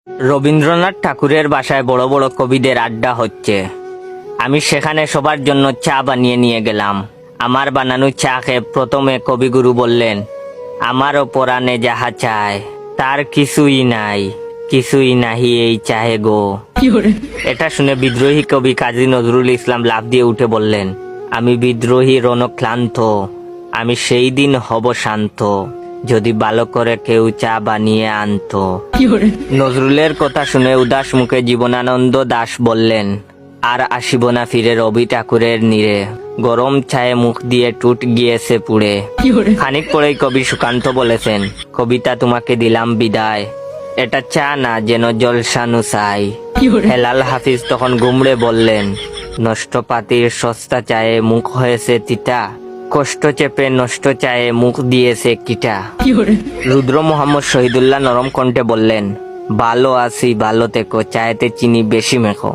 রবীন্দ্রনাথ ঠাকুরের বাসায় বড় বড় কবিদের আড্ডা হচ্ছে। আমি সেখানে সবার জন্য চা বানিয়ে নিয়ে গেলাম। আমার বানানো চা খেয়ে প্রথমে কবিগুরু বললেন, আমারও পরাণে যাহা চায় তার কিছুই নাই, কিছুই নাহি এই চাহে গো। এটা শুনে বিদ্রোহী কবি কাজী নজরুল ইসলাম লাফ দিয়ে উঠে বললেন, আমি বিদ্রোহী রণক্লান্ত, আমি সেই দিন হব শান্ত, যদি ভালো করে কেউ চা বানিয়ে আনতো। নজরুলের কথা শুনে উদাস মুখে জীবনানন্দ দাশ বললেন, আর আসিব না ফিরে রবি ঠাকুরের নীড়ে, গরম চায়ে মুখ দিয়ে টুট গিয়েছে পুড়ে। খানিক পরেই কবি সুকান্ত বলেছেন, কবিতা তোমাকে দিলাম বিদায়, এটা চা না যেন জলসানু চাই। হেলাল হাফিজ তখন গুমড়ে বললেন, নষ্ট পাতির সস্তা চায়ে মুখ হয়েছে তিতা, কষ্ট চেপে নষ্ট চায়ে মুখ দিয়েছে কিটা। রুদ্র মোহাম্মদ শহীদুল্লাহ নরম কণ্ঠে বললেন, ভালো আছি ভালো থেকো, চায়েতে চিনি বেশি মেখো।